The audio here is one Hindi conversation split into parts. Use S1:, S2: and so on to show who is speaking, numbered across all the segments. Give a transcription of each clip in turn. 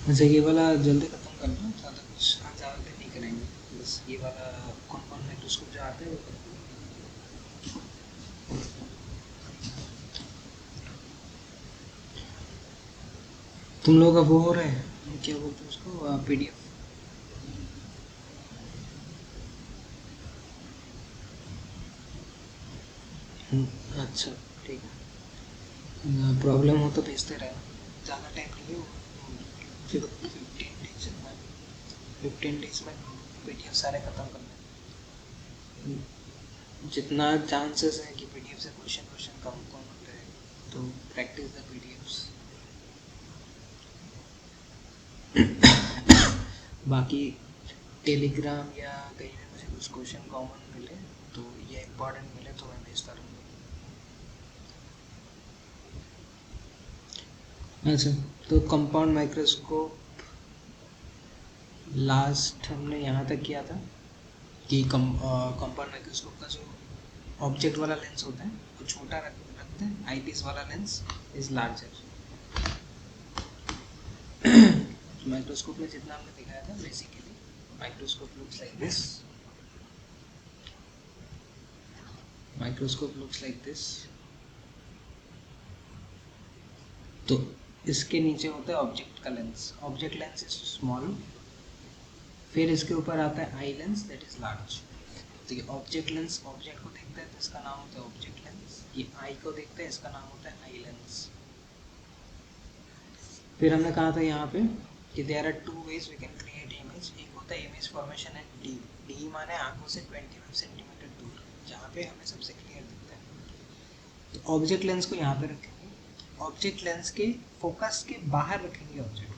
S1: अच्छा ये वाला जल्दी खत्म करना, ज़्यादा कुछ आज ज़्यादा देर नहीं कराएंगे, बस ये वाला कंपाउंड माइक्रोस्कोप जो आते हैं वो कर। तुम लोग का वो हो रहा है क्या बोलते हैं उसको, पीडीएफ? अच्छा ठीक है, प्रॉब्लम हो तो भेजते रहना, ज़्यादा टाइम नहीं है वो, फिर 15 डेज में, 15 डेज में पीडीएफ सारे ख़त्म करने हैं। जितना चांसेस है कि पीडीएफ से क्वेश्चन क्वेश्चन कम कॉमन रहे तो प्रैक्टिस द पीडीएफ्स। बाकी टेलीग्राम या कहीं भी मुझे कुछ क्वेश्चन कॉमन मिले तो या इम्पोर्टेंट मिले तो मैं भेजता रहूँगा। अच्छा, तो कंपाउंड माइक्रोस्कोप लास्ट हमने यहाँ तक किया था कि कंपाउंड माइक्रोस्कोप का जो ऑब्जेक्ट वाला लेंस होता है वो छोटा रखते हैं, आईपीस वाला लेंस इज लार्जर। माइक्रोस्कोप में जितना हमने दिखाया था basically microscope looks like this, microscope looks like this. तो इसके नीचे होता है ऑब्जेक्ट का lens, object lens is small, फिर इसके ऊपर आता है eye lens that is large. तो ये ऑब्जेक्ट लेंस ऑब्जेक्ट को देखता है तो इसका नाम होता है ऑब्जेक्ट लेंस, ये आई को देखता है इसका नाम होता है आई लेंस। फिर हमने कहा था यहाँ पे कि there are two ways we can create image, एक होता है image formation at D, D माने आंखों से 25 सेंटीमीटर दूर जहाँ पे हमें सबसे क्लियर दिखता है। तो ऑब्जेक्ट लेंस को यहाँ पे रखेंगे, ऑब्जेक्ट लेंस के फोकस के बाहर रखेंगे ऑब्जेक्ट,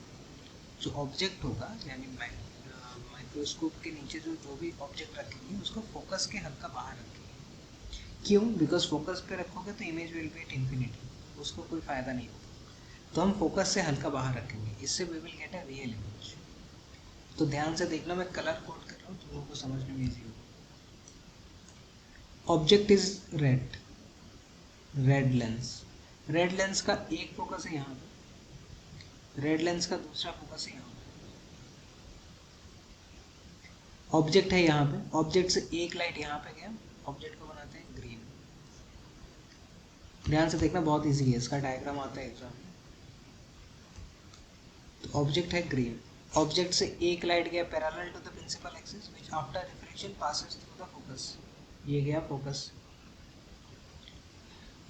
S1: जो ऑब्जेक्ट होगा यानी माइक्रोस्कोप के नीचे जो जो भी ऑब्जेक्ट रखेंगे उसको फोकस के हल्का बाहर रखेंगे। क्यों? बिकॉज फोकस पे रखोगे तो image will be at infinity, उसको कोई फ़ायदा नहीं होगा। तो हम फोकस से हल्का बाहर रखेंगे, इससे we will get a real image. तो ध्यान से देखना, मैं कलर कोड कर रहा हूँ तुम लोगों को समझने में इजी होगा। Object is red, red lens, red lens का एक फोकस है यहाँ पे, रेड लेंस का दूसरा फोकस है यहाँ पे। ऑब्जेक्ट है यहाँ पे, ऑब्जेक्ट से एक लाइट यहाँ पे गया, ऑब्जेक्ट को बनाते हैं ग्रीन। ध्यान से देखना, बहुत इजी है, इसका डायग्राम आता है एग्जाम में। तो ऑब्जेक्ट है ग्रीन, ऑब्जेक्ट से एक लाइट गया parallel to the principal axis which after reflection passes through the focus, ये गया फोकस।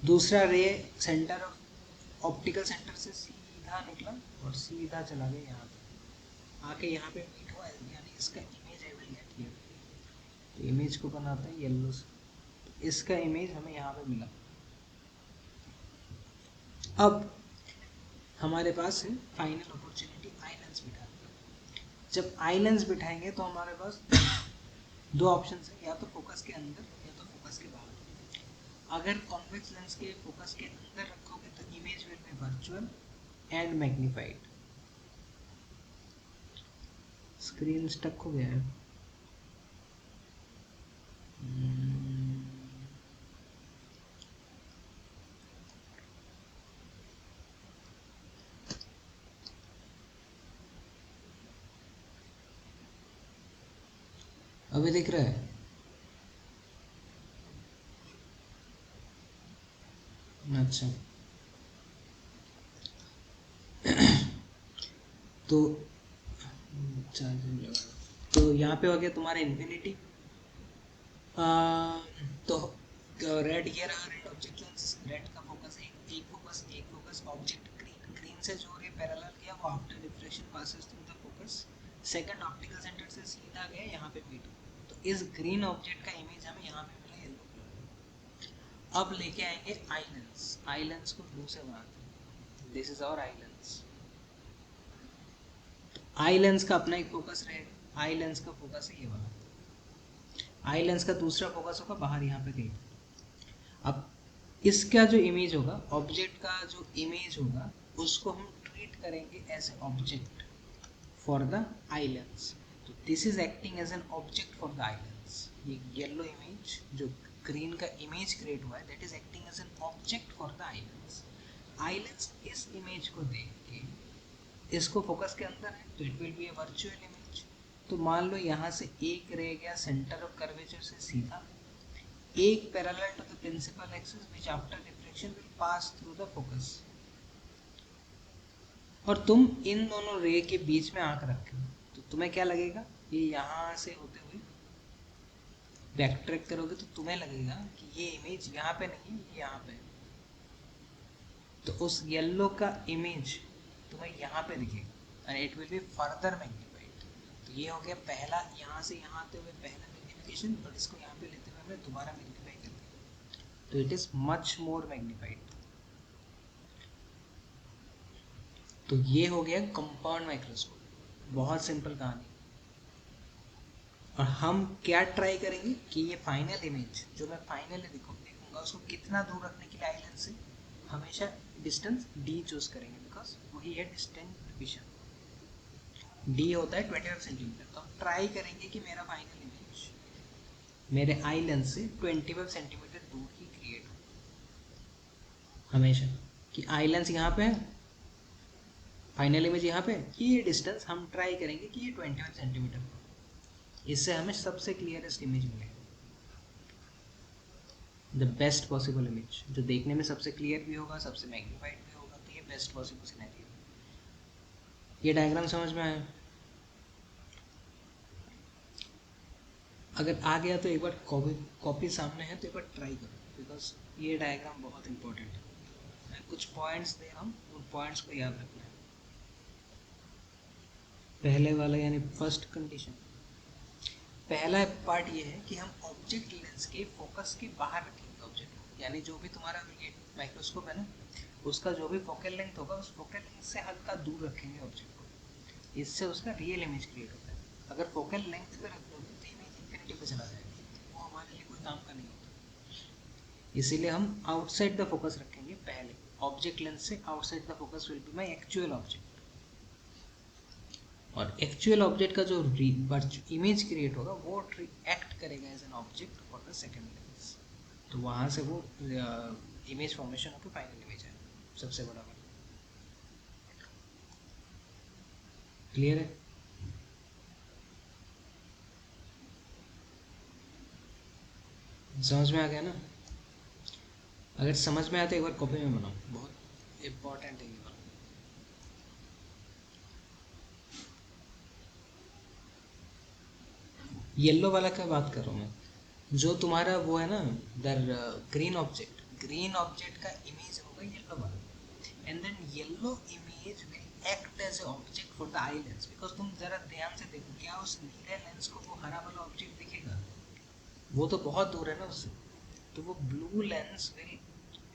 S1: दूसरा रे सेंटर ऑफ ऑप्टिकल सेंटर से सीधा निकला और सीधा चला गया यहाँ पे, आके यहाँ पे मीट हुआ, यानी इसका image I will get here. तो इमेज को बनाते हैं येलो से, तो इसका इमेज हमें यहाँ पे मिला। अब हमारे पास है फाइनल अपॉर्चुनिटी आई लेंस बिठाने। जब आई लेंस बिठाएंगे तो हमारे पास दो ऑप्शन है, या तो फोकस के अंदर या तो फोकस के बाहर। अगर कॉन्वेक्स लेंस के फोकस के अंदर रखोगे तो image will be virtual and magnified. Screen stuck हो गया है। अभी दिख रहा है? अच्छा, तो तो यहाँ पे हो गया तुम्हारा इन्फिनिटी। तो रेड, ये रहा रेड ऑब्जेक्ट लेंस, रेड का फोकस है एक फोकस ऑब्जेक्ट ग्रीन, ग्रीन से जो रे पैरेलल किया वो after reflection passes through the focus second optical centre से सीधा गया यहाँ पे मीट। तो इस ग्रीन ऑब्जेक्ट का इमेज हमें यहाँ पे मिला येलो कलर। अब लेके आएंगे आई लेंस, आई लेंस को ब्लू से बनाते हैं, this is our eye lens. Eye lens का अपना एक फोकस रहेगा, आई लेंस का फोकस है ये वाला, आई लेंस का दूसरा फोकस होगा बाहर यहाँ पे कहीं। अब इसका जो इमेज होगा, ऑब्जेक्ट का जो इमेज होगा उसको हम ट्रीट करेंगे as a object for the eye lens. तो this is acting as an object for the eye lens. ये येलो इमेज जो ग्रीन का इमेज क्रिएट हुआ है that is acting as an object for the eye lens. Eye lens इस इमेज को देख के इसको फोकस के अंदर है तो it will be a virtual image. तो मान लो यहाँ से एक रह गया सेंटर ऑफ कर्वेचर से सीधा, एक parallel to the principal axis which after reflection will pass through the focus, और तुम इन दोनों रे के बीच में आंख रखे हो, तो तुम्हें क्या लगेगा, ये यहाँ से होते हुए बैक ट्रैक करोगे तो तुम्हें लगेगा कि ये इमेज यहाँ पे नहीं है, ये यहाँ पे है। तो उस येलो का इमेज तुम्हें यहाँ पे दिखेगा and it will be further magnified. तो ये हो गया पहला, यहाँ से यहाँ आते हुए पहला मैग्निफिकेशन, और इसको यहाँ पे लेते हुए हमने दोबारा मैग्नीफाई कर दिया, तो it is much more magnified. तो ये हो गया कंपाउंड माइक्रोस्कोप, बहुत सिंपल कहानी। और हम क्या ट्राई करेंगे कि ये फाइनल इमेज जो मैं फाइनली देखूंगा उसको कितना दूर रखने के लिए आई लेंस से हमेशा डिस्टेंस डी चूज करेंगे, बिकॉज वही है डिस्टेंट विजन। डी होता है 25 सेंटीमीटर। तो हम ट्राई करेंगे कि मेरा फाइनल इमेज मेरे आई लेंस से 25 सेंटीमीटर दूर ही क्रिएट हो हमेशा, कि आई लेंस यहाँ पे है, फाइनल इमेज यहाँ पे, ये डिस्टेंस हम ट्राई करेंगे कि ये 25 सेंटीमीटर, इससे हमें सबसे क्लियरेस्ट इमेज मिलेगा, द बेस्ट पॉसिबल इमेज, जो देखने में सबसे क्लियर भी होगा, सबसे मैग्नीफाइड भी होगा। तो ये बेस्ट पॉसिबल सिनेरियो। ये डायग्राम समझ में आया? अगर आ गया तो एक बार कॉपी सामने है तो एक बार ट्राई करो, बिकॉज ये डायग्राम बहुत इंपॉर्टेंट है। मैं कुछ पॉइंट्स दे रहा हूँ, उन पॉइंट्स को याद रखना है। पहले वाला यानी फर्स्ट कंडीशन, पहला पार्ट ये है कि हम ऑब्जेक्ट लेंस के फोकस के बाहर रखेंगे ऑब्जेक्ट, यानी जो भी तुम्हारा ये माइक्रोस्कोप है ना, उसका जो भी फोकल लेंथ होगा उस फोकल लेंथ से हल्का दूर रखेंगे ऑब्जेक्ट को, इससे उसका रियल इमेज क्रिएट होता है। अगर फोकल लेंथ पे रख दोगे तो इमेज इंफिनिटी पे चला जाएगा, वो हमारे लिए कोई काम का नहीं होता। इसीलिए हम आउटसाइड द फोकस रखेंगे पहले, ऑब्जेक्ट लेंस से outside the focus will be my actual object, और एक्चुअल ऑब्जेक्ट का जो इमेज क्रिएट होगा वो एक्ट करेगा as an object for the second lens. तो वहाँ से वो इमेज फॉर्मेशन होकर फाइनल इमेज है सबसे बड़ा वाला। क्लियर है? समझ में आ गया ना? अगर समझ में आया तो एक बार कॉपी में बनाओ, बहुत इम्पोर्टेंट है ये वाला। येलो वाला क्या बात कर रहा हूँ मैं, जो तुम्हारा वो है ना दर ग्रीन ऑब्जेक्ट का इमेज होगा येलो वाला, and then yellow image will act as a object for the eye lens, because तुम जरा ध्यान से देखो, क्या उस नीले लेंस को वो हरा वाला ऑब्जेक्ट दिखेगा? वो तो बहुत दूर है ना उससे। तो वो ब्लू लेंस विल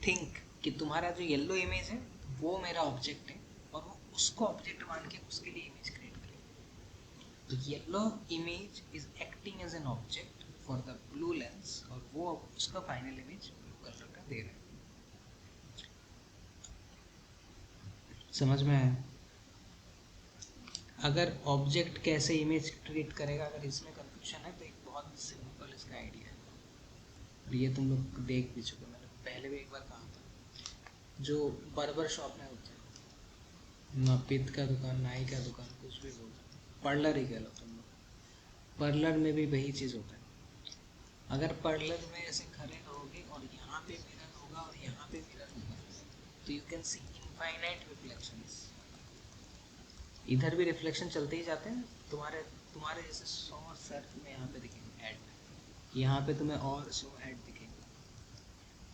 S1: थिंक कि तुम्हारा जो येलो इमेज है वो मेरा ऑब्जेक्ट है, और वो उसको ऑब्जेक्ट मान के उसके लिए इमेज क्रिएट करेगा। तो yellow image is acting as an object for the blue lens, और वो उसका फाइनल इमेज ब्लू कलर का दे रहा है। समझ में आया? अगर ऑब्जेक्ट कैसे इमेज क्रिएट करेगा, अगर इसमें कंफ्यूजन है तो एक बहुत सिंपल इसका आइडिया है, और ये तुम लोग देख भी चुके, मैंने पहले भी एक बार कहा था। जो बार्बर शॉप में होता है, नापित का दुकान, नाई का दुकान, कुछ भी बोलते हैं, पार्लर ही कह लो तुम लोग, पार्लर में भी वही चीज़ होता है। अगर पार्लर में ऐसे खड़े रहोगे और यहाँ पे मिरर होगा और यहाँ पे मिरर होगा, तो you can see infinite reflections, इधर भी रिफ्लेक्शन चलते ही जाते हैं। तुम्हारे तुम्हारे जैसे 100 सर तुम्हें यहाँ पे दिखेंगे हेड, यहाँ पे तुम्हें और 100 हेड दिखेंगे।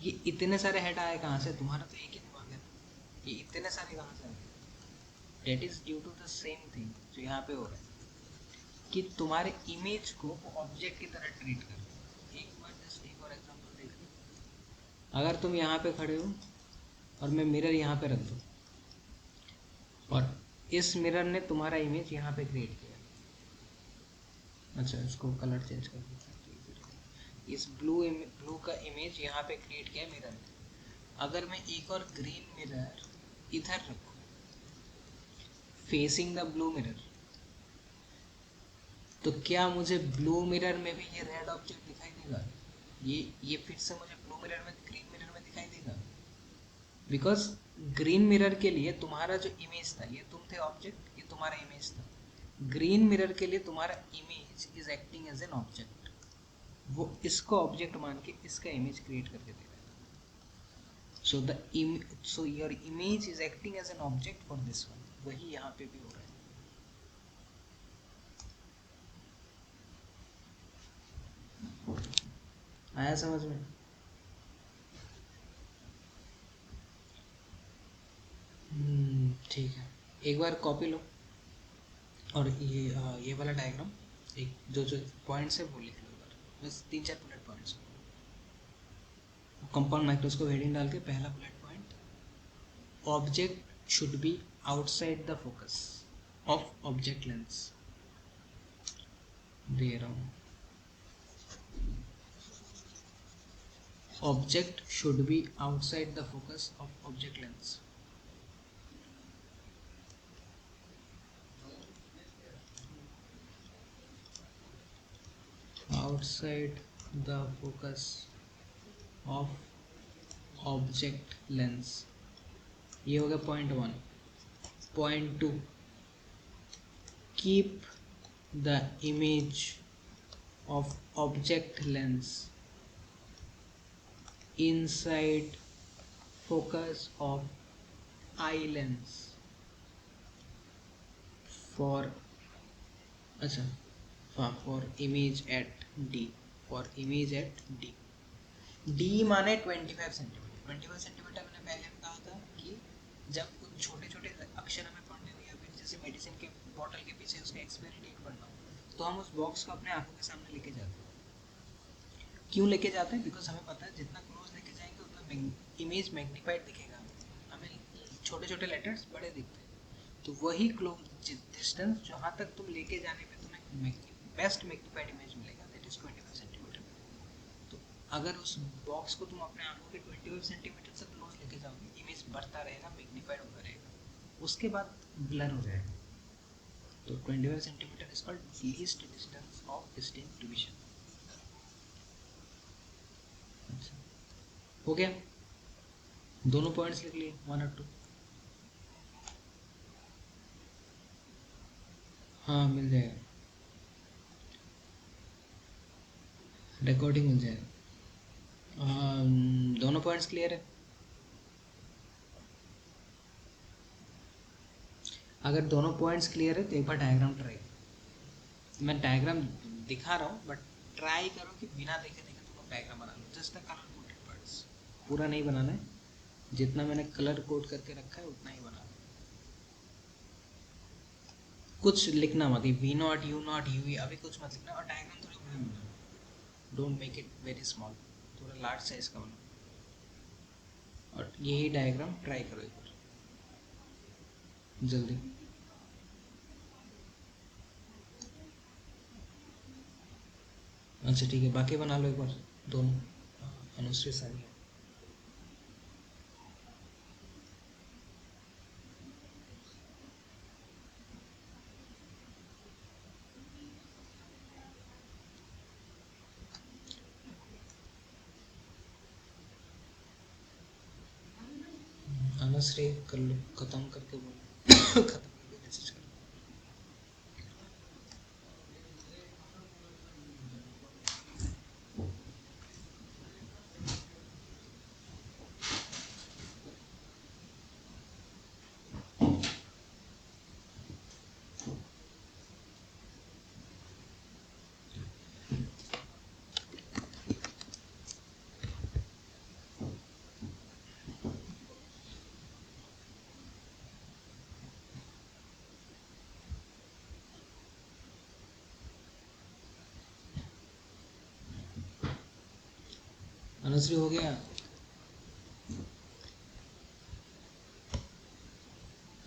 S1: ये इतने सारे हेड आए कहाँ से? तुम्हारा तो एक ही दिमाग है, ये इतने सारे कहाँ से आए? That is due to the same thing जो यहाँ पे हो रहा है, कि तुम्हारे इमेज को वो ऑब्जेक्ट की तरह ट्रीट कर। एक बार जस्ट एक और एग्जांपल देख लो। अगर तुम यहाँ पे खड़े हो और मैं मिरर यहाँ पे रख दूँ, और इस मिरर ने तुम्हारा इमेज यहाँ पे क्रिएट किया, अच्छा इसको कलर चेंज कर देते हैं, इस ब्लू का इमेज यहाँ पे क्रिएट किया मिरर ने। अगर मैं एक और ग्रीन मिरर इधर रखूँ फेसिंग द ब्लू मिरर, तो क्या मुझे ब्लू मिरर में भी ये रेड ऑब्जेक्ट दिखाई देगा? ये फिर से मुझे ब्लू मिरर में ग्रीन मिरर में दिखाई देगा, बिकॉज ग्रीन मिरर के लिए तुम्हारा जो इमेज था, ये तुम थे ऑब्जेक्ट, ये तुम्हारा इमेज था। ग्रीन मिरर के लिए तुम्हारा image is acting as an object, वो इसको ऑब्जेक्ट मान के इसका इमेज क्रिएट करके दे रहा है। So your image is acting as an object for this one, वही यहाँ पे भी हो रहा है। आया समझ में? ठीक है, एक बार कॉपी लो और ये वाला डायग्राम, एक जो जो पॉइंट्स है वो लिख लो एक बार, बस 3-4 bullet points. Compound microscope heading डाल के पहला bullet point, object should be outside the focus of object lens, दे रहा हूँ। Object should be outside the focus of object lens. Outside the focus of object lens. ये हो गया point 1। Point 2, keep the image of object lens inside focus of eye lens for, अच्छा, for image at D, for image at D। D माने 25 सेंटीमीटर। 25 सेंटीमीटर मैंने पहले भी कहा था कि जब कुछ छोटे छोटे अक्षर हमें पढ़ने हो या फिर जैसे मेडिसिन के बॉटल के पीछे उसका एक्सपायरी डेट पढ़ना हो, तो हम उस बॉक्स को अपने आंखों के सामने लेके जाते हैं। क्यों लेके जाते हैं? बिकॉज हमें पता है जितना क्लोज लेके जाएंगे उतना इमेज मैग्नीफाइड दिखेगा, हमें छोटे छोटे लेटर्स बड़े दिखते हैं। तो वही क्लोज डिस्टेंस जहाँ तक तुम लेके जाने पे तुम्हें बेस्ट मैग्नीफाइड इमेज मिलेगा, दैट इज 25 सेंटीमीटर। तो अगर उस बॉक्स को तुम अपने आंखों के 25 सेंटीमीटर से क्लोज लेके जाओगे, इमेज बढ़ता रहेगा, मैग्नीफाइड होता रहेगा, उसके बाद ब्लर हो जाएगा। तो 25 centimetre is called least distance of distinct division. हो गया, दोनों पॉइंट्स लिख लिए, 1 और 2। हाँ मिल जाएगा, रिकॉर्डिंग मिल जाएगा। दोनों पॉइंट्स क्लियर है? अगर दोनों पॉइंट्स क्लियर है तो एक बार डायग्राम ट्राई करो। मैं डायग्राम दिखा रहा हूँ बट ट्राई करो कि बिना देखे देखे तुम डायग्राम बना लो, just the colour coded parts. पूरा नहीं बनाना है, जितना मैंने कलर कोड करके रखा है उतना ही बनाना है। कुछ लिखना मत, V0 U0 UE अभी कुछ मत लिखना, और डायग्राम थोड़ा बड़ा बनाना, don't make it very small, थोड़ा लार्ज साइज का बनाओ। और यही डायग्राम ट्राई करो एक बार जल्दी। अच्छा ठीक है, बाकी बना लो एक बार दोनों, अनुश्री सानिया। अनुश्री कर लो, खत्म करके बोलो खत्म करके मैसेज करो। अनुश्री हो गया?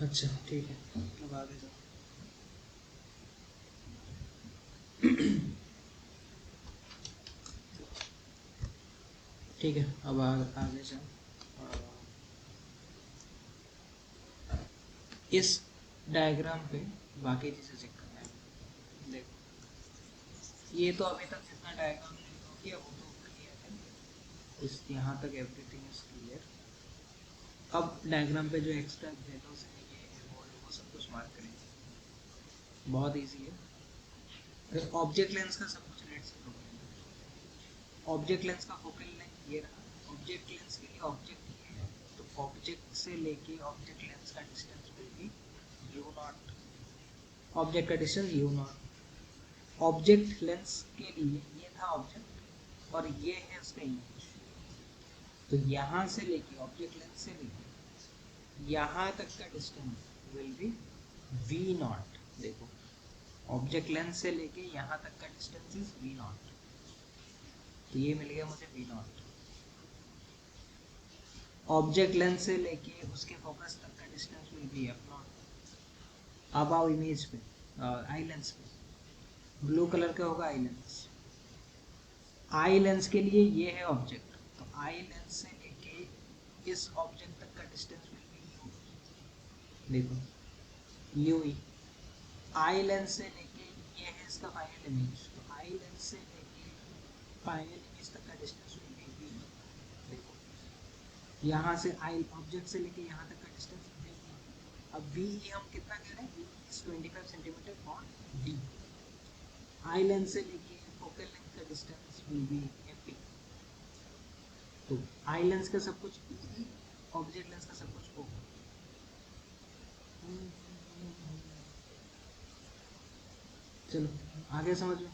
S1: अच्छा ठीक है, अब आगे जाओ। ठीक है, अब आगे जाओ। इस डायग्राम पे बाकी चीज़ें चेक करना है। देखो, ये तो अभी तक जितना डायग्राम ने ड्रॉ किया वो तो क्लियर है, इस यहाँ तक एवरीथिंग इज क्लियर। अब डायग्राम पे जो एक्स्ट्रा वैल्यूज है ये है वो सब कुछ मार्क करेंगे। बहुत इजी है। ऑब्जेक्ट लेंस का सब कुछ लेट से प्रोब्लेम। ऑब्जेक्ट लेंस का फोकल लेंथ ये रहा। ऑब्जेक्ट लेंस के लिए ऑब्जेक्ट ये है, तो ऑब्जेक्ट से लेके ऑब्जेक्ट लेंस का distance will be u not. Object का distance u not. Object lens के लिए ये था ऑब्जेक्ट और ये है उसका इमेज। तो यहाँ से लेके ऑब्जेक्ट लेंस से लेके यहाँ तक का distance will be we not. देखो ऑब्जेक्ट लेंस से लेके यहाँ तक का डिस्टेंस इज वी नॉट, तो ये मिल गया मुझे वी नॉट। ऑब्जेक्ट लेंस से लेके उसके फोकस तक का distance will be F not. अब आओ इमेज पे, आई लेंस पे। ब्लू कलर का होगा आई लेंस। आई लेंस के लिए ये है ऑब्जेक्ट, तो आई लेंस से लेके इस ऑब्जेक्ट तक का डिस्टेंस विल बी यू। देखो यू ही। आई लेंस से लेके ये है इसका फाइनल इमेज, तो आई लेंस से लेके फाइनल इमेज तक का डिस्टेंस विल बी वी। देखो यहाँ से आई ऑब्जेक्ट से लेके यहाँ तक का डिस्टेंस वी। अब वी हम कितना कह रहे हैं, V is 25 centimetre on D. Eye lens से लेके फोकल लेंथ का डिस्टेंस विल बी एफ। तो आई लेंस का सब कुछ ई, ऑब्जेक्ट लेंस का सब कुछ ओ। चलो आगे समझ में।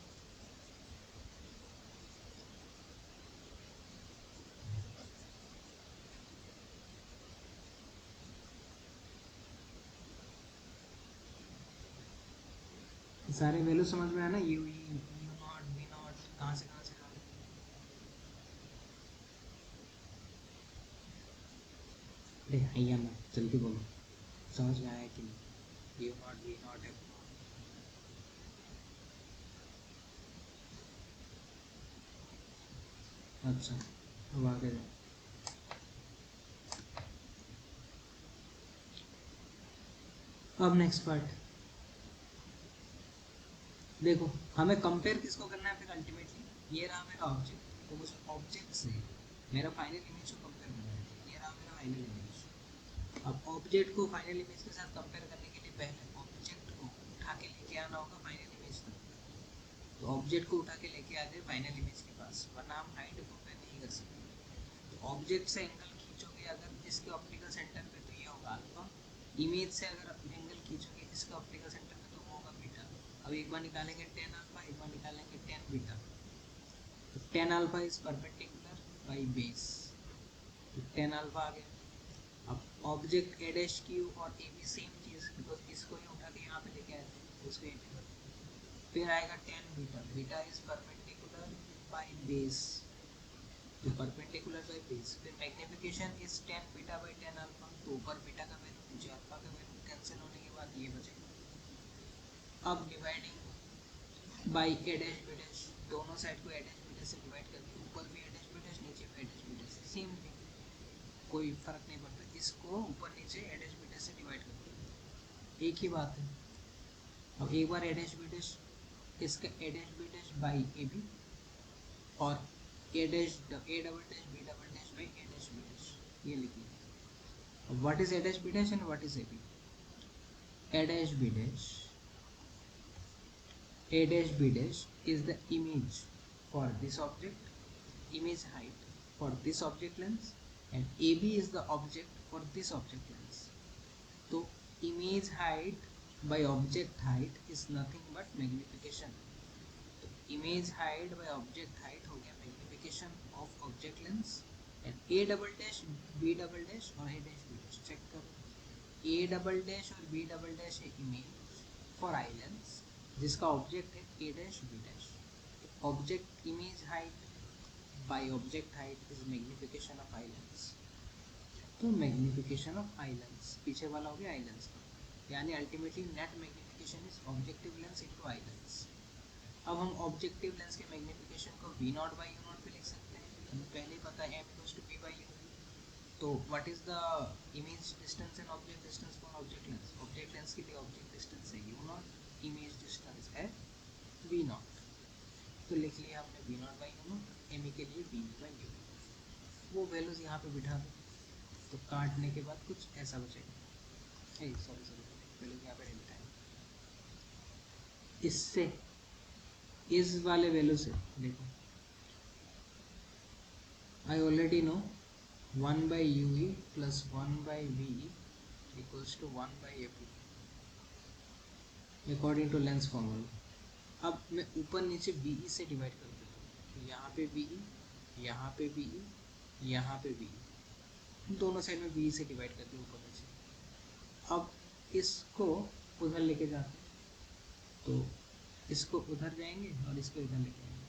S1: सारे वैल्यू समझ में आया ना, यू नॉट वी नॉट कहाँ से आ रहे हैं। अरे भैया ना जल्दी बोलो, समझ में आया कि नहीं। U not V not F. अच्छा अब आगे जाओ। अब नेक्स्ट पार्ट देखो, हमें कंपेयर किसको करना है फिर अल्टीमेटली। ये रहा मेरा ऑब्जेक्ट, तो उस ऑब्जेक्ट से मेरा फाइनल इमेज को कंपेयर करना है। ये रहा मेरा फाइनल इमेज। अब ऑब्जेक्ट को फाइनल इमेज के साथ कंपेयर करने के लिए पहले ऑब्जेक्ट को उठा के लेके आना होगा फाइनल इमेज तक। तो ऑब्जेक्ट को उठा के लेके आ जाए फाइनल इमेज के पास, वरना हम हाइट कंपेयर नहीं कर सकते। तो ऑब्जेक्ट से एंगल खींचोगे अगर इसके ऑप्टिकल सेंटर पे, तो ये होगा अल्फा। इमेज से अगर एंगल खींचोगे इसके ऑप्टिकल सेंटर पे, तो वो होगा बीटा। अब एक बार निकालेंगे टेन अल्फा, एक बार निकालेंगे टेन बीटा। तो tan alpha is perpendicular by base, तो टेन अल्फा आ गया। अब ऑब्जेक्ट ए डैश क्यू और A B same cheese, because इसको ही उठा के यहाँ पे लेके आए थे उसको ये। फिर आएगा tan beta, beta is perpendicular by base, तो परपेंडिकुलर बाई बेस। फिर magnification is tan beta by tan alpha, तो ऊपर बीटा का वैल्यू नीचे अल्फा का वैल्यू, कैंसिल होने के बाद ये बचेगा। अब dividing by A dash B dash, दोनों साइड को ए डैश बी डैश से डिवाइड करके ऊपर भी ए डैश बी डैश नीचे भी a dash B dash, same thing, कोई फर्क नहीं पड़ता। इसको ऊपर नीचे ए डैश बी डैश से डिवाइड करते एक ही बात है। अब एक बार ए डैश बी डैश, इसका a dash B dash by a b और a dash A double dash B double dash by A dash B dash, ये लिखिए। What is A dash B dash and what is A B. A dash B dash, a dash b dash is the image for this object, image height for this object length, and ab is the object for this object length. तो image height by object height is nothing but magnification. तो image height by object height हो गया magnification of object length, and a double dash b double dash और a dash b dash check करो। a double dash और b double dash है image for eye length जिसका ऑब्जेक्ट है a dash B dash. Object image height by object height is magnification of eye lens, तो मैग्निफिकेशन ऑफ आई लेंस पीछे वाला हो गया आई लेंस का, यानी ultimately net magnification is objective lens into eye lens. अब हम ऑब्जेक्टिव लेंस के मैग्निफिकेशन को v not by you not पे लिख सकते हैं, हमें पहले ही पता है m equals to v by you. तो what is the image distance and object distance for object lens. Object lens के लिए ऑब्जेक्ट डिस्टेंस है यू नॉट, इमेज डिस्टेंस है वी नॉट, तो लिख लिया हमने V not by you not, M के लिए वी बाई यू। वो वैल्यूज यहाँ पे बिठा दो। तो काटने के बाद कुछ ऐसा बचेगा। सॉरी सॉरी, पहले यहाँ पे लिखता है इससे, इस वाले वैल्यू से देखो, I already know 1 by UE plus 1 by VE equals to 1 by AP according to lens formula. अब मैं ऊपर नीचे BE से डिवाइड कर देता हूँ, तो यहाँ पे BE, यहाँ पे BE, यहाँ पे BE, दोनों साइड में BE से डिवाइड करते हैं ऊपर नीचे। अब इसको उधर लेके जाते हैं, तो इसको उधर जाएंगे और इसको इधर लेके आएंगे,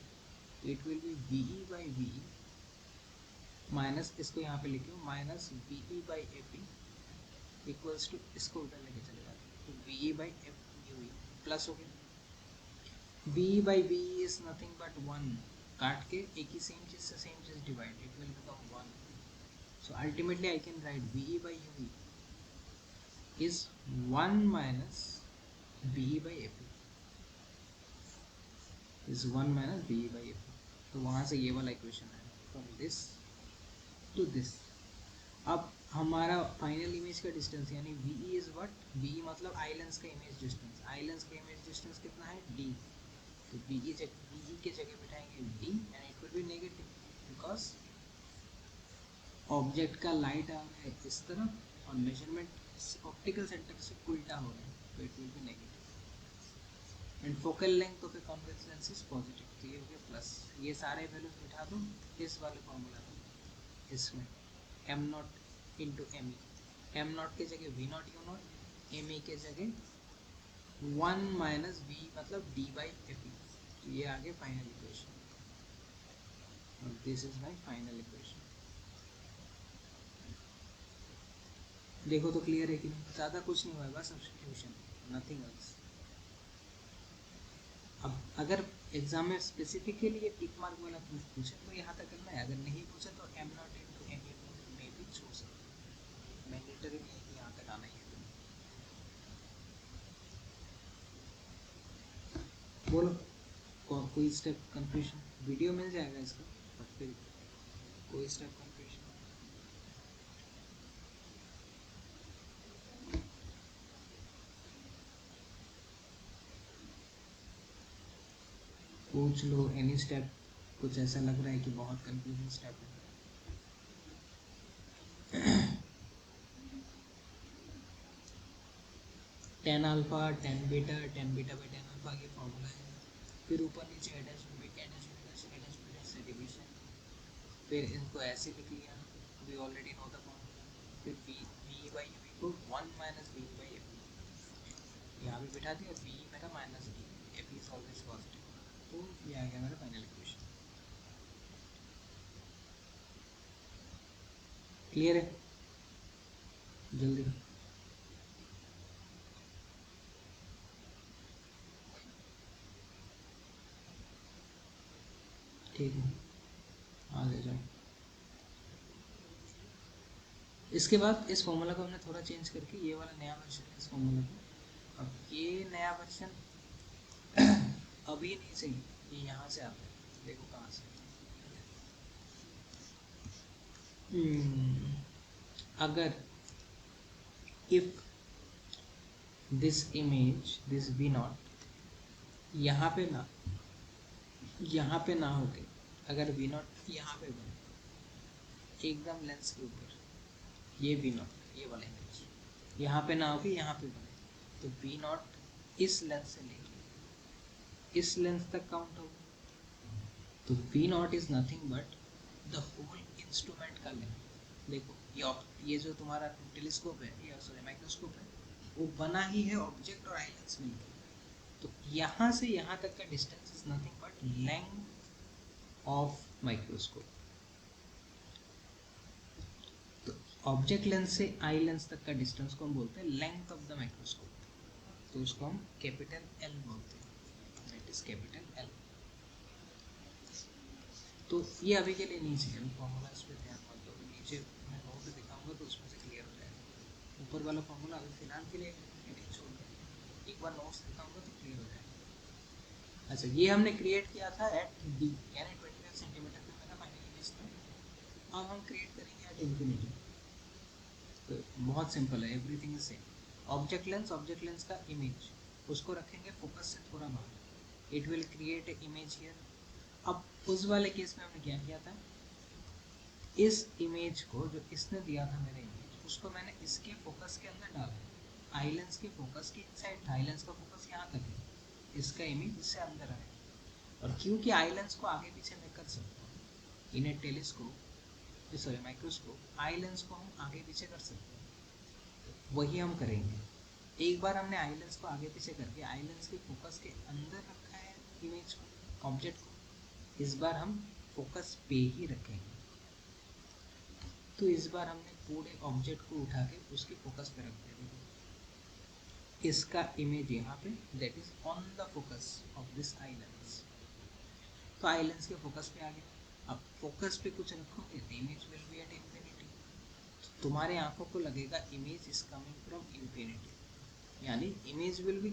S1: तो it will be VE by VE minus, इसको यहाँ पे लिखे minus VE by AP equals to, इसको उधर लेके चले जाते हैं, तो VE by UE प्लस हो गया। VE by VE is nothing but 1, काट के एक ही सेम चीज से सेम चीज divide, it will become 1। So ultimately I can write VE by UE is 1 minus VE by AP is 1 minus VE by AP। तो वहाँ से ये वाला इक्वेशन है, फ्रॉम दिस टू दिस। अब हमारा फाइनल इमेज का डिस्टेंस यानी VE इज व्हाट, VE मतलब आई लेंस का इमेज डिस्टेंस, आई लेंस का इमेज डिस्टेंस कितना है D, तो VE के जगह बिठाएंगे D and it will be negative because object का लाइट आ रहा है इस तरफ और मेजरमेंट ऑप्टिकल सेंटर से उल्टा हो रहा है, तो it will be negative. And focal length of a convex lens is positive, तो ये हो गया प्लस। ये सारे वैल्यूज बिठा दो इस वाले फॉर्मूला में, इसमें m0 इंटू ME, m0 के जगह V0 U0, ME के जगह 1 माइनस V मतलब D by AP। तो ये आगे final equation, this is my final equation. देखो तो क्लियर है कि नहीं, ज़्यादा कुछ नहीं हुआ है, बस सब्स्टिट्यूशन, नथिंग एल्स। अब अगर एग्जाम में स्पेसिफिकली ये टिक मार्क वाला प्रूफ पूछे तो यहाँ तक करना है, अगर नहीं पूछे तो m0 इंटू ME में भी छोड़ सकते, मैंडेटरी नहीं है कि यहाँ तक आना ही है। बोलो कोई स्टेप कंफ्यूजन, वीडियो मिल जाएगा इसका, बट फिर कोई स्टेप कंफ्यूजन। पूछ लो एनी स्टेप, कुछ ऐसा लग रहा है कि बहुत कंफ्यूजन स्टेप है। 10 alpha 10 beta 10 beta by 10 alpha ये फॉर्मूला है, फिर ऊपर नीचे से डिवीजन, फिर इनको ऐसे लिख लिया, we already know the formula, फिर V बाई U को 1 माइनस V बाई AP यहाँ भी बिठा दिया, V मेरा minus D, AP is always positive, तो ये आ गया मेरा फाइनल इक्वेशन। क्लियर है, जल्दी ठीक है, आगे जाओ। इसके बाद इस फॉर्मूला को हमने थोड़ा चेंज करके ये वाला नया वर्जन है इस फॉर्मूला का। अब ये नया वर्जन अभी नहीं चाहिए, ये यहाँ से आता है, देखो कहाँ से। अगर if this image this V0 यहाँ पे ना होके अगर V0 यहाँ पे बने एकदम लेंस के ऊपर, ये V0 ये वाला इमेज यहाँ पे ना होके यहाँ पे बने, तो V0 इस लेंस से लेके इस लेंस तक काउंट होगा, तो V0 is nothing but the whole instrument का लेंथ। देखो ये जो तुम्हारा टेलीस्कोप है या सॉरी माइक्रोस्कोप है, वो बना ही है ऑब्जेक्ट और आई लेंस मिलकर, तो यहाँ से यहाँ तक का distance is nothing but length of microscope. तो ऑब्जेक्ट लेंस से आई लेंस तक का डिस्टेंस को हम बोलते हैं लेंथ ऑफ द माइक्रोस्कोप, तो उसको हम कैपिटल L बोलते हैं, दैट इज कैपिटल L। तो ये अभी के लिए नहीं चाहिए, फॉर्मूला इस पर ध्यान मत दो, नीचे मैं नोट दिखाऊंगा तो उसमें से क्लियर हो जाएगा। ऊपर वाला फॉर्मूला अभी फिलहाल के लिए छोड़ दो, एक बार नोट्स दिखाऊंगा तो क्लियर हो जाएगा। अच्छा, ये हमने क्रिएट किया था एट D यानी 25 सेंटीमीटर पे मेरा फाइनल इमेज था। अब हम क्रिएट करेंगे एट इंफिनिटी, तो बहुत सिंपल है, everything is same. Object lens का इमेज उसको रखेंगे फोकस से थोड़ा बाहर, it will create a image here. अब उस वाले केस में हमने क्या किया था, इस इमेज को जो इसने दिया था मेरे इमेज, उसको मैंने इसके फोकस के अंदर डाला। आई लेंस के फोकस के इनसाइड था, आई लेंस का फोकस यहाँ तक है, इसका इमेज इससे अंदर आया। और क्योंकि आई लेंस को आगे पीछे मैं कर सकता हूँ in a telescope, sorry microscope, eye lens को हम आगे पीछे कर सकते हैं। वही हम करेंगे। एक बार हमने आई लेंस को आगे पीछे करके आई लेंस के फोकस के अंदर रखा है इमेज को, ऑब्जेक्ट को। इस बार हम फोकस पे ही रखेंगे। तो इस बार हमने पूरे ऑब्जेक्ट को उठा के उसके फोकस पे रख दिया। इसका इमेज यहाँ पे, that is on the focus of this I lens. तो आई लेंस के फोकस पे आ गया। अब फोकस पे कुछ रखोगे तो image will be at infinity. तुम्हारे आंखों को लगेगा image is coming from infinity, यानी image will be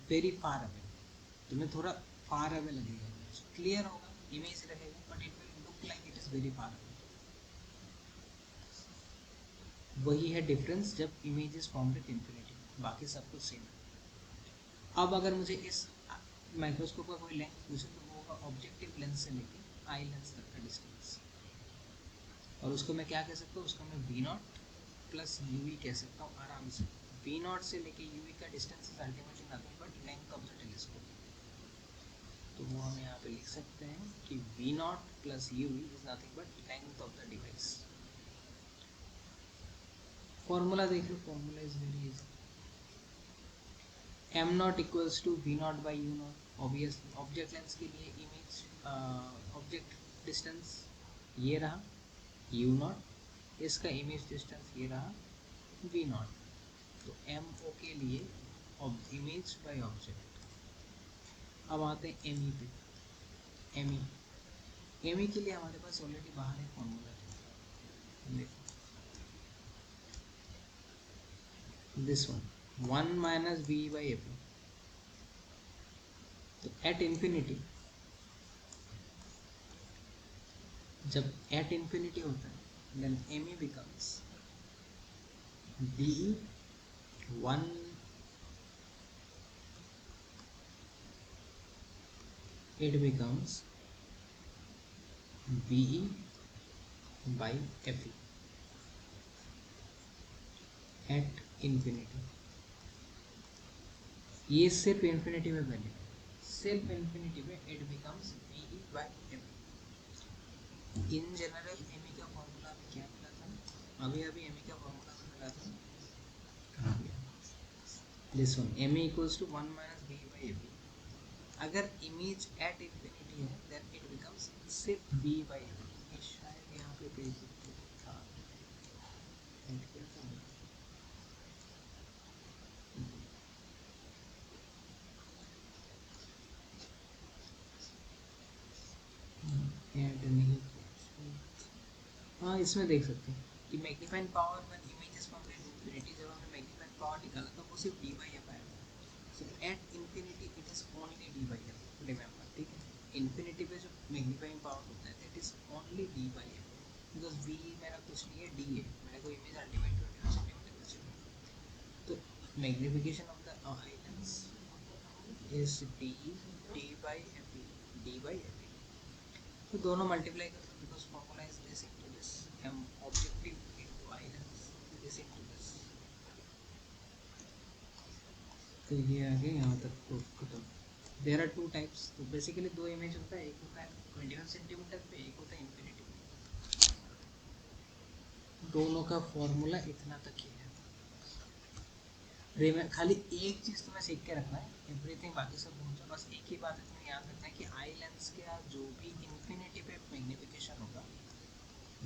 S1: very far away. तुम्हें थोड़ा फार अवे लगेगा, क्लियर होगा, इमेज रहेगा but it will look like it is very far away. वही है डिफरेंस जब image is formed at infinity, बाकी सब कुछ सेम है। अब अगर मुझे इस माइक्रोस्कोप का कोई लेंस पूछे तो वो होगा ऑब्जेक्टिव लेंस से लेके आई लेंस तक का डिस्टेंस। और उसको मैं क्या कह सकता हूँ, उसको मैं v not plus u v कह सकता हूँ आराम से। वी नॉट से लेके यू वी का distance is ultimately nothing but length of the telescope. तो वो हम यहाँ पे लिख सकते हैं कि v not plus u v is nothing but length of the device. Formula देख लो, formula is very easy. M not equals to v not by you not. Obviously object lens के लिए इमेज ऑब्जेक्ट डिस्टेंस ये रहा यू नॉट, इसका इमेज डिस्टेंस ये रहा वी नॉट। तो एम ओ के लिए इमेज बाई ऑब्जेक्ट। अब आते हैं एम ई पे। एम ई के लिए हमारे पास ऑलरेडी बाहर एक फॉर्मूला है, देखो this one minus V by F. तो एट इंफिनिटी, जब एट इंफिनिटी होता है then M E becomes D one it becomes BE by FE at infinity। ये सिर्फ इन्फिनिटी में वैल्यू, सिर्फ इन्फिनिटी में it becomes BE by FE। In general M E का फॉर्मूला में क्या मिला था, अभी एमी का फॉर्मूला में मिला था, कहाँ गया this one, M E equals to 1 minus B by F. अगर इमेज एट इंफिनिटी है देन इट बिकम्स सिर्फ बी बाई एफ। शायद यहाँ पे पेज था, ऐड नहीं, हाँ इसमें देख सकते हैं कि magnifying power when image is from infinity, जब हमने मैग्नीफाइंग पावर निकाला था वो सिर्फ डी बाई एफ आया। So at infinity it is only d by f, remember, ठीक है। इन्फिनिटी पे जो मैग्नीफाइंग पावर होता है that is only d by f, because we मेरा कुछ नहीं है, डी है, मेरे को इमेज अल्टीमेट 21 सेंटीमीटर चाहिए। तो magnification of the eye lens is d by f, d by F. तो दोनों मल्टीप्लाई कर दो because formula is this into this, हम objective into eye lens this into this. तो ये आ गया यहाँ तक तो खत्म। There are two types. तो बेसिकली दो इमेज होता है, एक होता है 21 सेंटीमीटर पे, एक होता है इंफिनिटी पे। दोनों का फॉर्मूला इतना तक ही है। खाली एक चीज़ तुम्हें सीख के रखना है, एवरीथिंग बाकी सब भूल जाओ, बस एक ही बात तुम्हें याद रखना है कि आई लेंस के जो भी इंफिनिटी पे मैग्निफिकेशन होगा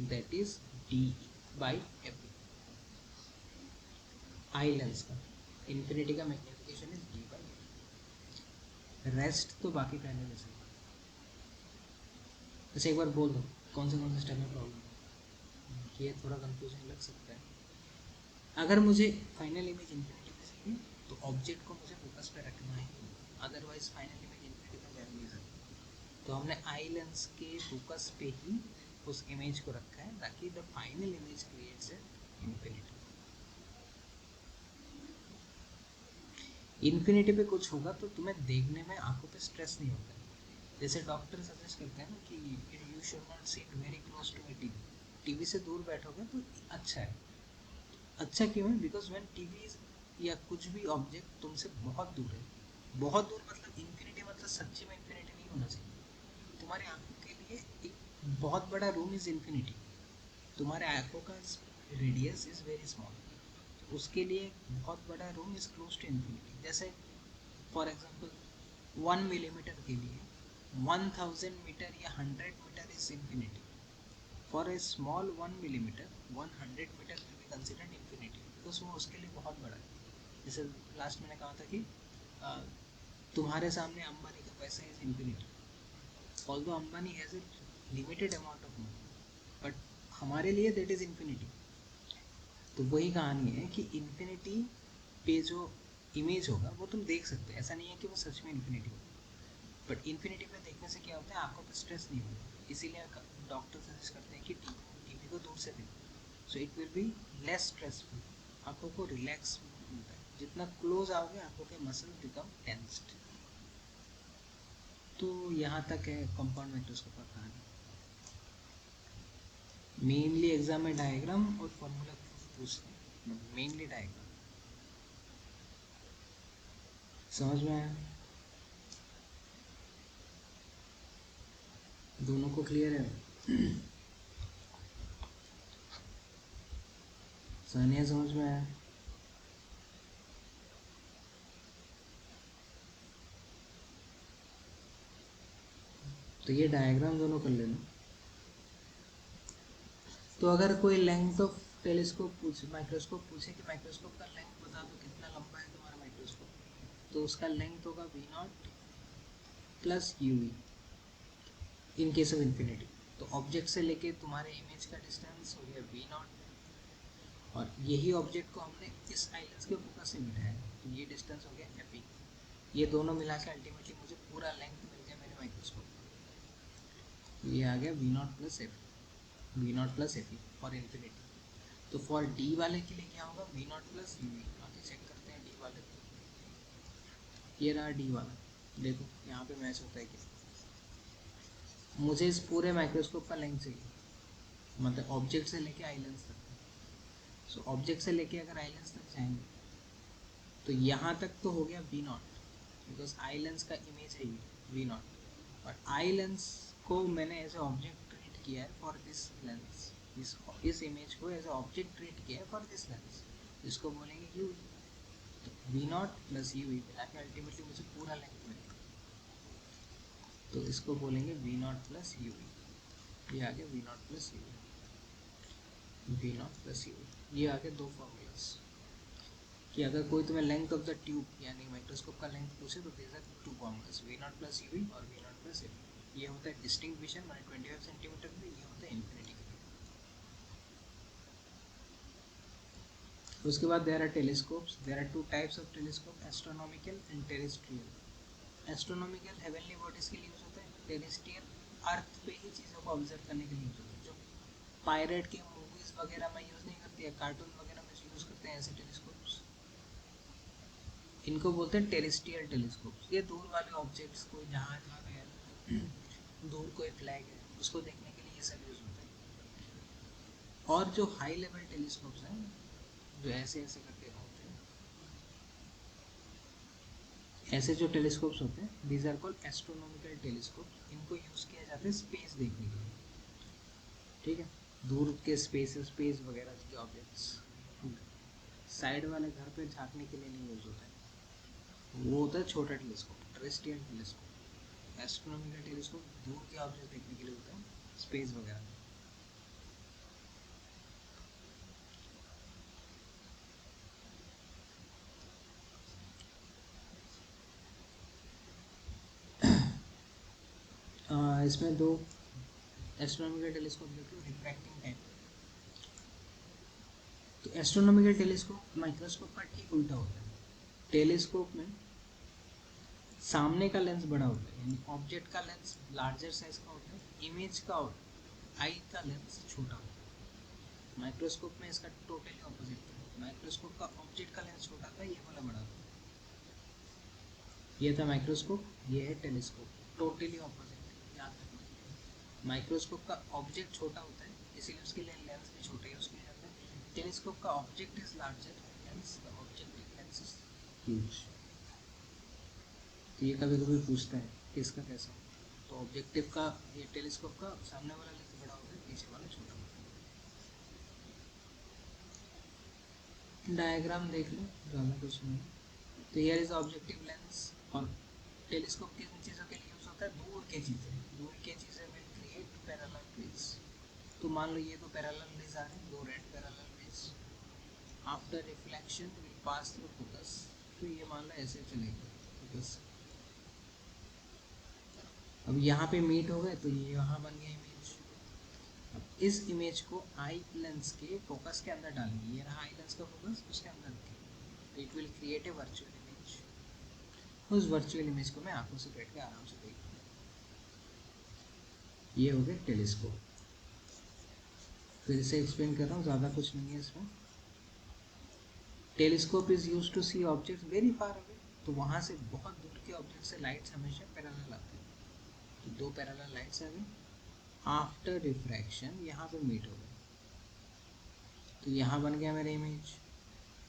S1: that is d by F. I lens का इंफिनिटी का magnification is d by F. Rest तो बाकी पहले जैसे। अच्छा एक बार बोल दो कौन से स्टेप में प्रॉब्लम है, ये थोड़ा कंफ्यूजन लग सकता है। अगर मुझे फाइनल इमेज इंफिनिटी पे चाहिए तो ऑब्जेक्ट को मुझे फोकस पे रखना है, अदरवाइज फाइनल इमेज इंफिनिटी पे जा नहीं सकती। तो हमने आई लेंस के फोकस पे ही उस इमेज को रखा है ताकि the final image creates infinity. Infinity पे कुछ होगा तो तुम्हें देखने में आंखों पे स्ट्रेस नहीं होता है। जैसे डॉक्टर सजेस्ट करते हैं ना कि you should not sit very close to a TV, TV से दूर बैठोगे तो अच्छा है। अच्छा क्यों है? बिकॉज व्हेन टीवी या कुछ भी ऑब्जेक्ट तुमसे बहुत दूर है, बहुत दूर मतलब इन्फिनिटी मतलब सच्ची में इन्फिनिटी नहीं होना चाहिए। तुम्हारी आंखों के लिए एक बहुत बड़ा रूम इज इन्फिनिटी, तुम्हारे आंखों का रेडियस इज वेरी स्मॉल, तो उसके लिए बहुत बड़ा room is close to infinity. जैसे फॉर एग्जाम्पल 1 मिलीमीटर के लिए 1000 मीटर या 100 metre is infinity. For a small 1 millimetre 100 metre will be considered infinity, because वो उसके लिए बहुत बड़ा है। जैसे लास्ट मैंने कहा था कि तुम्हारे सामने अंबानी का पैसा is infinity, although Ambani has a limited amount of money, but हमारे लिए दैट इज़ इन्फिनिटी। तो वही कहानी है कि इन्फिनिटी पे जो इमेज होगा वो तुम देख सकते हो, ऐसा नहीं है कि वो सच में इन्फिनिटी होगा। बट इन्फिनिटी पे देखने से क्या होता है, आंखों पे स्ट्रेस नहीं होता, इसीलिए डॉक्टर सजेस्ट करते हैं कि टीवी को दूर से देखो, so it will be less stressful, आंखों को रिलैक्स मिलता है। जितना क्लोज आओगे आंखों के मसल बिकम टेंस्ड। तो यहाँ तक है कंपाउंड माइक्रोस्कोप का कहानी। मेनली एग्जाम में डायग्राम और फॉर्मूला पूछते हैं, मेनली डायग्राम। समझ में आया? दोनों को क्लियर है? सानिया समझ में आया? तो ये डायग्राम दोनों कर लेना। तो अगर कोई लेंथ ऑफ टेलीस्कोप पूछे, माइक्रोस्कोप पूछे कि माइक्रोस्कोप का लेंथ बता दो कितना लंबा है तुम्हारा माइक्रोस्कोप, तो उसका लेंथ होगा V0 plus UV in case of infinity. तो ऑब्जेक्ट से लेके तुम्हारे इमेज का डिस्टेंस हो गया V0, और यही ऑब्जेक्ट को हमने इस आइलेंस के फोकस से मिलाया है, तो ये डिस्टेंस हो गया FE। ये दोनों मिला के अल्टीमेटली मुझे पूरा लेंथ मिल गया मेरे माइक्रोस्कोप का। तो ये आ गया V0 plus FE, V0 plus FE for infinity. तो फॉर D वाले के लिए क्या होगा, V0 प्लस UV। आगे चेक करते हैं D वाले को। ये रहा D वाला, देखो यहाँ पे मैच होता है कि मुझे इस पूरे माइक्रोस्कोप का लेंथ चाहिए, मतलब ऑब्जेक्ट से लेके आई लेंस तक। सो ऑब्जेक्ट से लेके अगर आई लेंस तक जाएंगे तो यहाँ तक तो हो गया V0, बिकॉज आई लेंस का इमेज है ये V0, और आई लेंस को मैंने एज ए ऑब्जेक्ट ट्रीट किया है फॉर दिस लेंस, इस इमेज को एज ए ऑब्जेक्ट ट्रीट किया है फॉर दिस लेंस, इसको बोलेंगे यू। तो V0 प्लस यू मिला के अल्टीमेटली मुझे पूरा लेंथ मिलेगा, तो इसको बोलेंगे V0 प्लस यू। ये आ गया V0 plus you, V0 plus you. ये आ गए दो फॉर्मूलाज कि अगर कोई तुम्हें लेंथ ऑफ द ट्यूब यानी माइक्रोस्कोप का लेंथ पूछे तो there are two formulas, V0 plus U और V0 प्लस यू। ये होता है डिस्टिंक्ट विजन मैंने 25 सेंटीमीटर में, ये होता है इन्फिनिटी। उसके बाद there are telescopes, there are two types of telescope, astronomical and terrestrial. Astronomical heavenly bodies के लिए यूज होता है, टेरेस्ट्रियल अर्थ पे ही चीज़ों को ऑब्जर्व करने के लिए यूज होता है, जो पायरेट की मूवीज वगैरह में यूज़ नहीं करती है, कार्टून वगैरह में यूज़ करते हैं ऐसे टेलीस्कोप्स, इनको बोलते हैं टेरेस्ट्रियल टेलीस्कोप्स। ये दूर वाले ऑब्जेक्ट्स, कोई जहाज आ गया, दूर कोई फ्लैग है, उसको देखने के लिए ये सब यूज़ होता है। और जो हाई लेवल टेलीस्कोप्स हैं जो ऐसे ऐसे करके होते हैं, ऐसे जो टेलीस्कोप्स होते हैं these are called astronomical telescopes. इनको यूज़ किया जाता है स्पेस देखने के लिए, ठीक है, दूर के स्पेस वगैरह के ऑब्जेक्ट्स। साइड वाले घर पे झांकने के लिए नहीं यूज़ होता है, वो होता है छोटा telescope, terrestrial telescope. Astronomical telescope दूर के ऑब्जेक्ट देखने के लिए होता है, स्पेस वगैरह। इसमें दो एस्ट्रोनॉमिकल टेलीस्कोप देखो, रिफ्रैक्टिंग टाइप। तो एस्ट्रोनॉमिकल टेलीस्कोप माइक्रोस्कोप का ठीक उल्टा होता है। टेलीस्कोप में सामने का लेंस बड़ा होता है, यानी ऑब्जेक्ट का लेंस लार्जर साइज का होता है, इमेज का आई का लेंस छोटा होता है। माइक्रोस्कोप में इसका टोटली ऑपोजिट था। माइक्रोस्कोप का ऑब्जेक्ट का लेंस छोटा था, ये वाला बड़ा था। ये था माइक्रोस्कोप, ये है टेलीस्कोप, टोटली ऑपोजिट, याद रखना। माइक्रोस्कोप का ऑब्जेक्ट छोटा होता है, इसीलिए उसके लिए लेंस भी छोटे है उसके अंदर। टेलीस्कोप का object is larger, hence the objective lens is huge. तो ये कभी कभी पूछता है कि इसका कैसा, तो ऑब्जेक्टिव का, ये टेलीस्कोप का सामने वाला लेंस बड़ा होता है, पीछे वाला छोटा होता है। डायग्राम देख लो, ज़्यादा कुछ नहीं। तो हियर इज ऑब्जेक्टिव लेंस। और टेलीस्कोप किन चीज़ों के लिए यूज़ होता है? दूर की चीज़ें, दूर की चीज़ें विल क्रिएट पैरेलल रेज। तो मान लो ये दो पैरेलल रेज आ रहे हैं, दो red parallel raise. After reflection will pass through focus. तो ये मान लो ऐसे चलेगा फोकस। अब यहाँ पे मीट हो गए, तो ये यहाँ बन गया इमेज। अब इस इमेज को आई लेंस के फोकस के अंदर डालेंगे। ये रहा आई लेंस का फोकस, उसके अंदर रखेंगे, तो it will create a virtual image. उस वर्चुअल इमेज को मैं आंखों से बैठ के आराम से देख लूँ। ये हो गया टेलीस्कोप। फिर से एक्सप्लेन कर रहा हूँ, ज़्यादा कुछ नहीं है इसमें। Telescope is use to see objects very far away. तो वहाँ से बहुत दूर के ऑब्जेक्ट से लाइट्स हमेशा पैरेलल आते हैं। तो दो पैरेलल लाइट्स आ गई। आफ्टर रिफ्रैक्शन यहाँ पे मीट हो गए, तो यहाँ बन गया मेरा इमेज।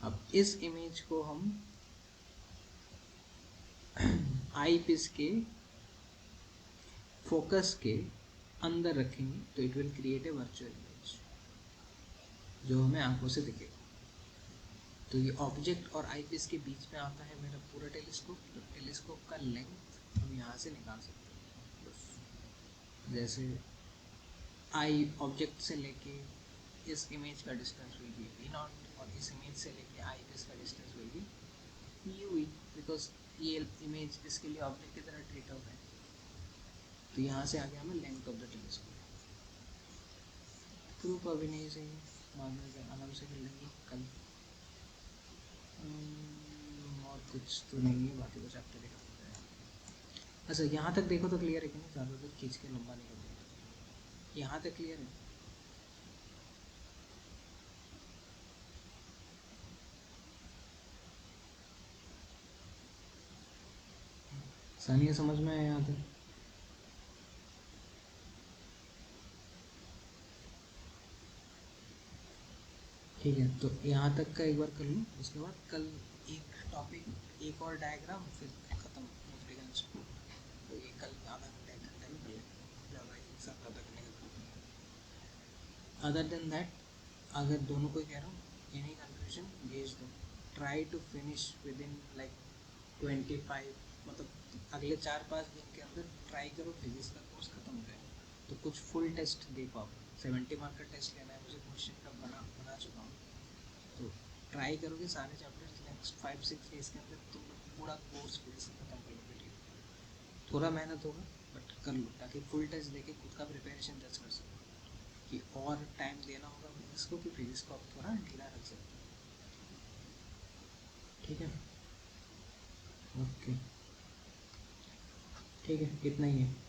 S1: अब इस इमेज को हम आई पीस के फोकस के अंदर रखेंगे, तो it will create a virtual image जो हमें आंखों से दिखेगा। तो ये ऑब्जेक्ट और आई पीस के बीच में आता है मेरा पूरा टेलीस्कोप। तो टेलीस्कोप का लेंथ हम यहाँ से निकाल सकते हैं बस। जैसे आई ऑब्जेक्ट से लेके इस इमेज का distance will be we naught, और इस इमेज से लेके आई पीस का distance will be u v, because ये इमेज इसके लिए ऑब्जेक्ट की तरह ट्रीट होता है। तो यहाँ से आ गया हमें length of the telescope. Proof अभी नहीं सही, बाद में आराम से कर लेंगे कल। और कुछ तो नहीं है, बाकी कुछ आपको देखा पड़ता है। अच्छा यहाँ तक देखो तो क्लियर है कि नहीं? ज़्यादा देर खींच के लंबा नहीं करते, यहाँ तक क्लियर है। सानिया समझ में आया यहाँ तक? ठीक है, तो यहाँ तक का एक बार कर लूँ, उसके बाद कल एक टॉपिक, एक और डायग्राम, फिर ख़त्म न्यूमेरिकल स्कूल। तो ये कल आधा घंटा एक घंटे में कर लेंगे, ज़्यादा एक साथ ज़्यादा करने का। अदर देन दैट, अगर दोनों को कह रहा हूँ, एनी कन्फ्यूजन भेज दो। Try to finish within like 25, मतलब अगले 4-5 दिन के अंदर ट्राई करो फिजिक्स का कोर्स ख़त्म हो जाए। तो कुछ फुल टेस्ट दे पाओ। 70 मार्क का टेस्ट लेना है मुझे, क्वेश्चन का बना चुका हूँ। तो ट्राई करोगे सारे चैप्टर्स नेक्स्ट 5-6 डेज के अंदर तुम पूरा कोर्स फिजिक्स खत्म कर लोगे। ठीक, थोड़ा मेहनत होगा बट कर लो, ताकि फुल टेस्ट देके खुद का प्रिपरेशन जज कर सको कि और टाइम देना होगा फिजिक्स को, कि फिजिक्स को आप थोड़ा ढीला रख सकते हो। ठीक है, ओके, ठीक है, इतना ही है।